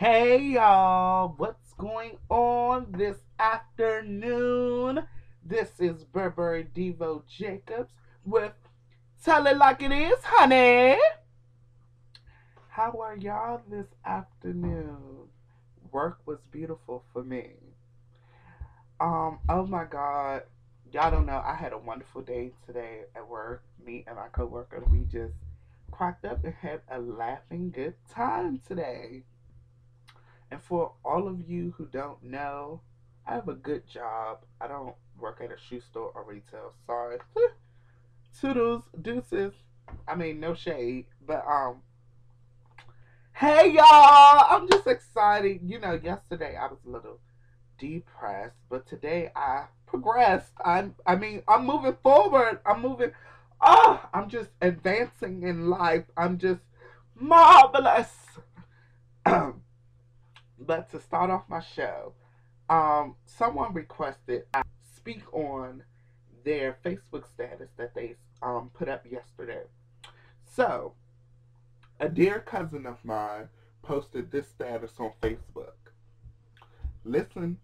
Hey y'all, what's going on this afternoon? This is Burberry Devo Jacobs with Tell It Like It Is, honey. How are y'all this afternoon? Work was beautiful for me. Oh my god. Y'all don't know, I had a wonderful day today at work. Me and my coworker, we just cracked up and had a laughing good time today. And for all of you who don't know, I have a good job. I don't work at a shoe store or retail. Sorry. Toodles, deuces. I mean, no shade. But, hey y'all! I'm just excited. You know, yesterday I was a little depressed, but today I progressed. I'm moving forward. I'm just advancing in life. I'm just marvelous. But to start off my show, someone requested I speak on their Facebook status that they put up yesterday. So, a dear cousin of mine posted this status on Facebook. Listen,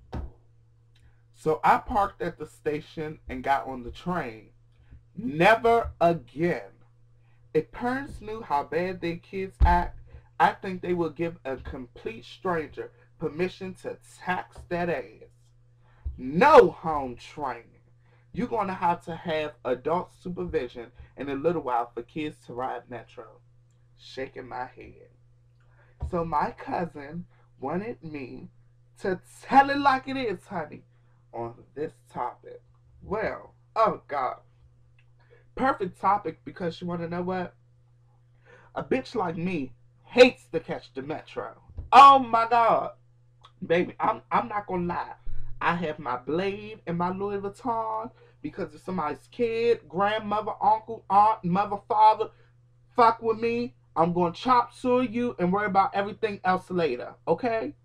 so I parked at the station and got on the train. Never again. If parents knew how bad their kids act, I think they would give a complete stranger permission to tax that ass. No home training. You're going to have adult supervision in a little while for kids to ride Metro. Shaking my head. So my cousin wanted me to tell it like it is, honey, on this topic. Well, oh God. Perfect topic because you want to know what? A bitch like me hates to catch the Metro. Oh my God. Baby, I'm not gonna lie. I have my blade and my Louis Vuitton because if somebody's kid, grandmother, uncle, aunt, mother, father fuck with me, I'm gonna chop suey you and worry about everything else later. Okay?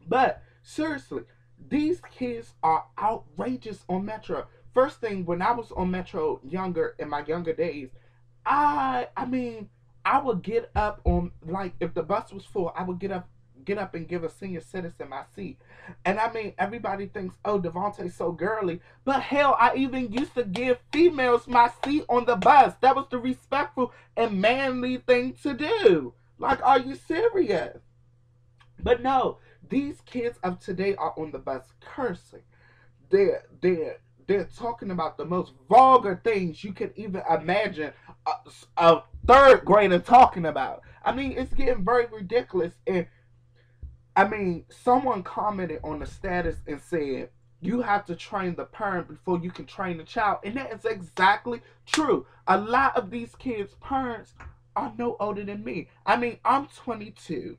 But seriously, these kids are outrageous on Metro. First thing, when I was on Metro younger in my younger days, I mean, I would get up on, like, if the bus was full, I would get up and give a senior citizen my seat. And I mean, everybody thinks, oh, Devontae's so girly. But hell, I even used to give females my seat on the bus. That was the respectful and manly thing to do. Like, are you serious? But no, these kids of today are on the bus cursing. They're talking about the most vulgar things you can even imagine a third grader talking about. I mean, it's getting very ridiculous. And I mean, someone commented on the status and said, you have to train the parent before you can train the child. And that is exactly true. A lot of these kids' parents are no older than me. I mean, I'm 22.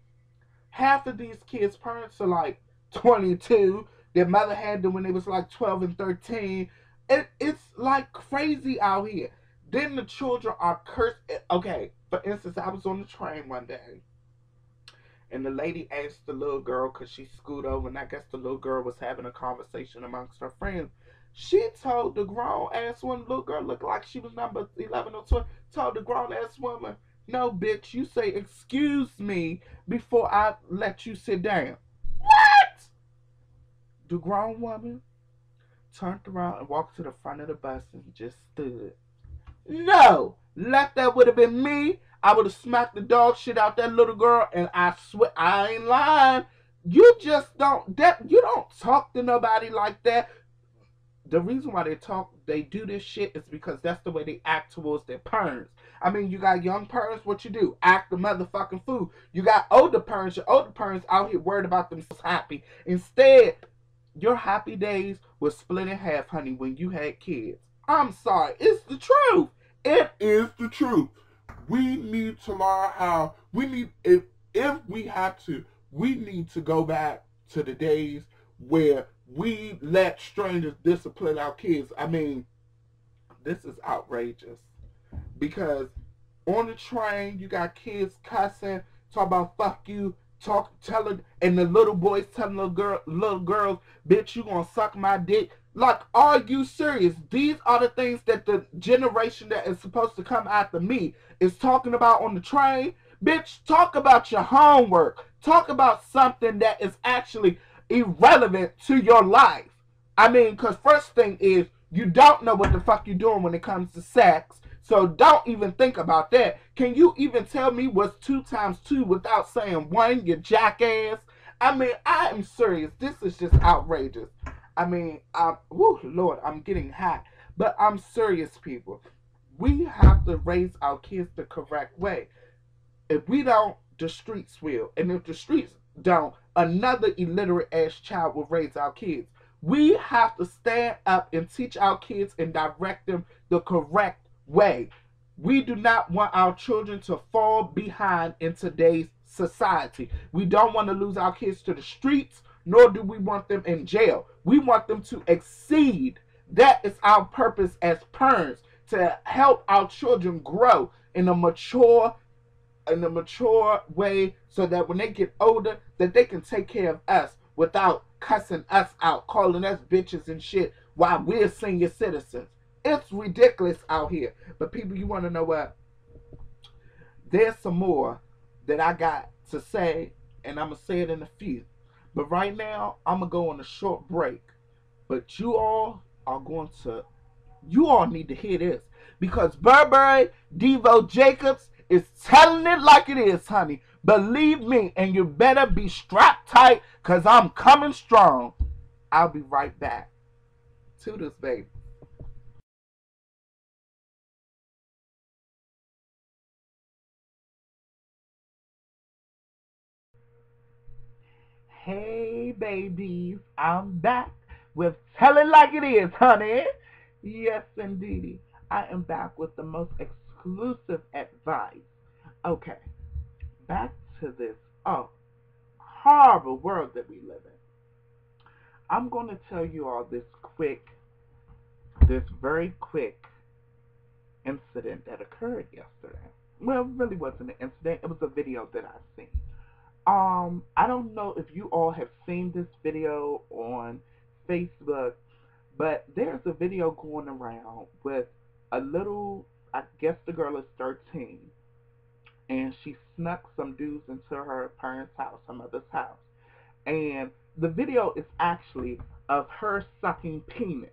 Half of these kids' parents are like 22. Their mother had them when they was like 12 and 13. It's like crazy out here. Then the children are cursed. Okay, for instance, I was on the train one day and the lady asked the little girl, because she scooted over, and I guess the little girl was having a conversation amongst her friends. She told the grown ass woman, little girl looked like she was number 11 or 12, told the grown ass woman, no, bitch, you say excuse me before I let you sit down. What? The grown woman turned around and walked to the front of the bus and just stood. No, like that would have been me. I would have smacked the dog shit out that little girl, and I swear I ain't lying. You don't talk to nobody like that. The reason why they do this shit is because that's the way they act towards their parents. I mean, you got young parents, what you do? Act the motherfucking fool. You got older parents, your older parents out here worried about themselves happy. Instead, your happy days were split in half, honey, when you had kids. I'm sorry, it's the truth. It is the truth. We need to learn how if we have to, we need to go back to the days where we let strangers discipline our kids. I mean, this is outrageous. Because on the train, you got kids cussing, talk about fuck you, telling, and the little boys telling little girls, bitch, you gonna suck my dick. Like, are you serious? These are the things that the generation that is supposed to come after me is talking about on the train. Bitch, talk about your homework. Talk about something that is actually irrelevant to your life. I mean, because first thing is, you don't know what the fuck you're doing when it comes to sex. So don't even think about that. Can you even tell me what's 2 times 2 without saying 1, you jackass? I mean, I am serious. This is just outrageous. I mean, whoo, Lord, I'm getting hot. But I'm serious, people. We have to raise our kids the correct way. If we don't, the streets will. And if the streets don't, another illiterate ass child will raise our kids. We have to stand up and teach our kids and direct them the correct way. We do not want our children to fall behind in today's society. We don't want to lose our kids to the streets, nor do we want them in jail. We want them to exceed. That is our purpose as parents, to help our children grow in a mature way, so that when they get older, that they can take care of us without cussing us out, calling us bitches and shit while we're senior citizens. It's ridiculous out here. But people, you want to know what? There's some more that I got to say, and I'm going to say it in a few. But right now, I'm going to go on a short break. But you all need to hear this. Because Burberry Devo Jacobs is telling it like it is, honey. Believe me, and you better be strapped tight, because I'm coming strong. I'll be right back. Toodles, baby. Hey, babies. I'm back with Tell It Like It Is, honey. Yes, indeedy. I am back with the most exclusive advice. Okay, back to this horrible world that we live in. I'm going to tell you all this very quick incident that occurred yesterday. Well, it really wasn't an incident. It was a video that I seen. I don't know if you all have seen this video on Facebook, but there's a video going around with a little, I guess the girl is 13, and she snuck some dudes into her parents' house, her mother's house. And the video is actually of her sucking penis.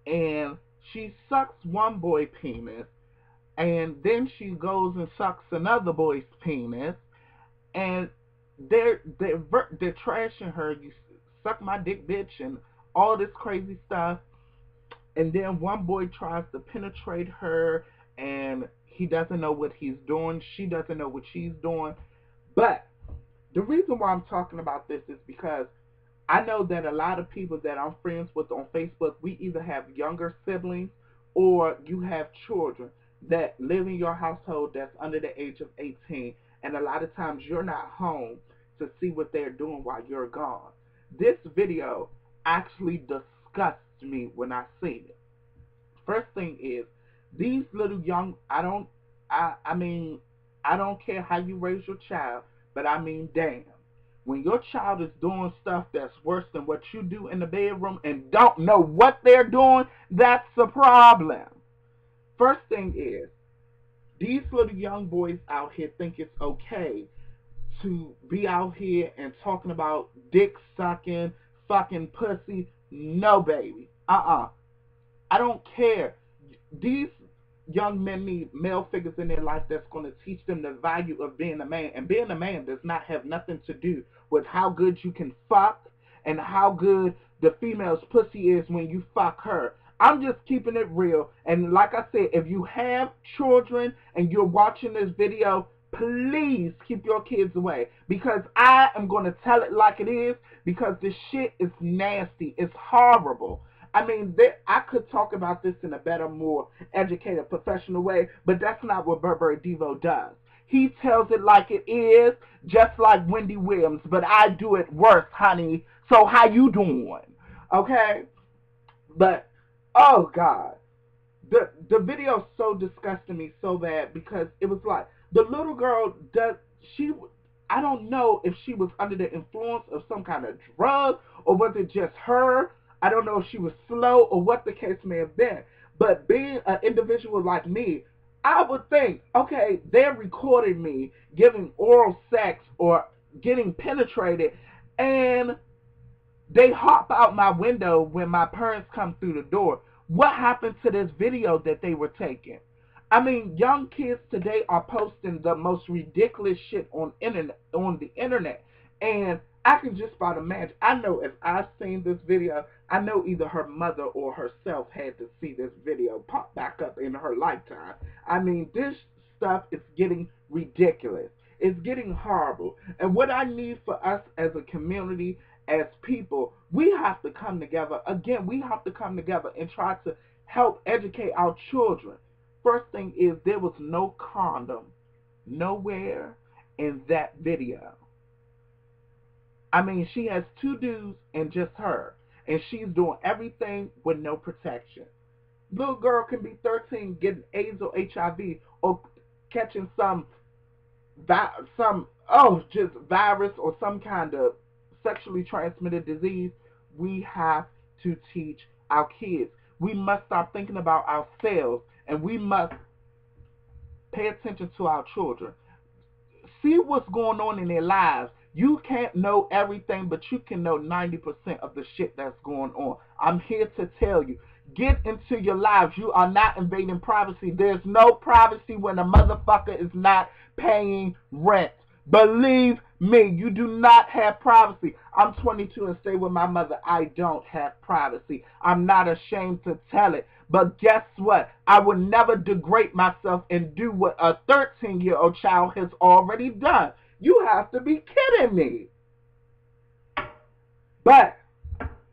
And she sucks one boy penis, and then she goes and sucks another boy's penis, and they're trashing her. You suck my dick, bitch, and all this crazy stuff. And then one boy tries to penetrate her, and he doesn't know what he's doing. She doesn't know what she's doing. But the reason why I'm talking about this is because I know that a lot of people that I'm friends with on Facebook, we either have younger siblings or you have children that live in your household that's under the age of 18, and a lot of times you're not home to see what they're doing while you're gone. This video actually disgusts me when I seen it. First thing is, these little young, I mean, I don't care how you raise your child, but I mean, damn. When your child is doing stuff that's worse than what you do in the bedroom and don't know what they're doing, that's a problem. First thing is, these little young boys out here think it's okay to be out here and talking about dick sucking, fucking pussy. No, baby. I don't care. These young men need male figures in their life that's going to teach them the value of being a man. And being a man does not have nothing to do with how good you can fuck and how good the female's pussy is when you fuck her. I'm just keeping it real. And like I said, if you have children and you're watching this video, please keep your kids away. Because I am going to tell it like it is, because this shit is nasty. It's horrible. I mean, I could talk about this in a better, more educated, professional way, but that's not what Burberry Devo does. He tells it like it is, just like Wendy Williams, but I do it worse, honey. So how you doing? Okay? But, oh, God. The video so disgusted me so bad because it was like, the little girl, I don't know if she was under the influence of some kind of drug or was it just her. I don't know if she was slow or what the case may have been. But being an individual like me, I would think, okay, they're recording me giving oral sex or getting penetrated, and they hop out my window when my parents come through the door. What happened to this video that they were taking? I mean, young kids today are posting the most ridiculous shit on the internet, and I can just about imagine. I know if I've seen this video, I know either her mother or herself had to see this video pop back up in her lifetime. I mean, this stuff is getting ridiculous. It's getting horrible. And what I need for us as a community, as people, we have to come together. Again, we have to come together and try to help educate our children. First thing is, there was no condom nowhere in that video. I mean, she has two dudes and just her, and she's doing everything with no protection. Little girl can be 13 getting AIDS or HIV or catching just virus or some kind of sexually transmitted disease. We have to teach our kids. We must start thinking about ourselves, and we must pay attention to our children. See what's going on in their lives. You can't know everything, but you can know 90% of the shit that's going on. I'm here to tell you. Get into your lives. You are not invading privacy. There's no privacy when a motherfucker is not paying rent. Believe me, you do not have privacy. I'm 22 and stay with my mother. I don't have privacy. I'm not ashamed to tell it. But guess what? I would never degrade myself and do what a 13-year-old child has already done. You have to be kidding me. But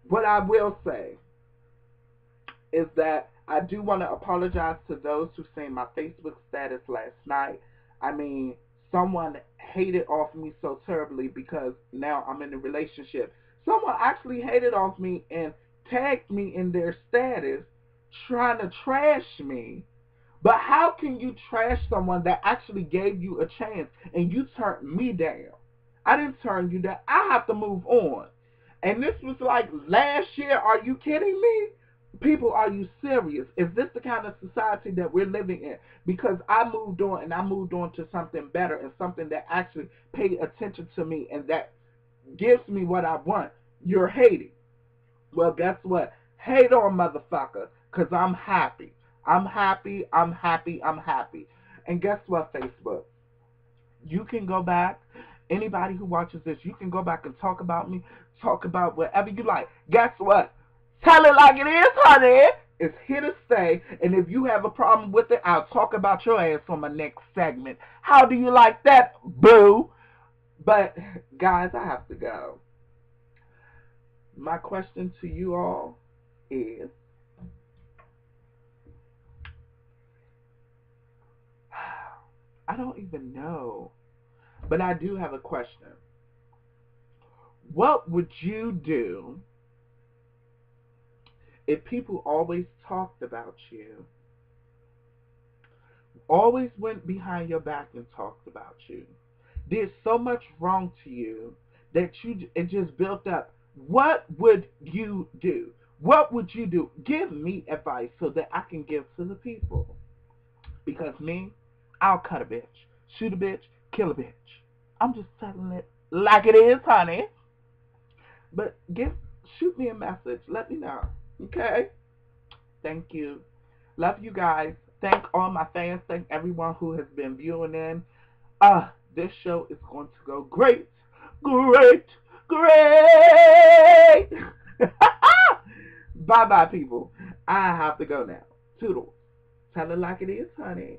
what I will say is that I do want to apologize to those who seen my Facebook status last night. I mean, someone hated off me so terribly because now I'm in a relationship. Someone actually hated off me and tagged me in their status trying to trash me. But how can you trash someone that actually gave you a chance and you turned me down? I didn't turn you down. I have to move on. And this was like last year. Are you kidding me? People, are you serious? Is this the kind of society that we're living in? Because I moved on, and I moved on to something better and something that actually paid attention to me and that gives me what I want. You're hating. Well, guess what? Hate on, motherfucker, because I'm happy. I'm happy, I'm happy, I'm happy. And guess what, Facebook? You can go back. Anybody who watches this, you can go back and talk about me, talk about whatever you like. Guess what? Tell it like it is, honey. It's here to stay. And if you have a problem with it, I'll talk about your ass on my next segment. How do you like that, boo? But, guys, I have to go. My question to you all is, I don't even know, but I do have a question. What would you do if people always talked about you, always went behind your back and talked about you, did so much wrong to you that it just built up? What would you do? What would you do? Give me advice so that I can give to the people. Because me, I'll cut a bitch, shoot a bitch, kill a bitch. I'm just telling it like it is, honey. But shoot me a message. Let me know. Okay? Thank you. Love you guys. Thank all my fans. Thank everyone who has been viewing in. This show is going to go great. Great. Great. Bye-bye, people. I have to go now. Toodles. Tell it like it is, honey.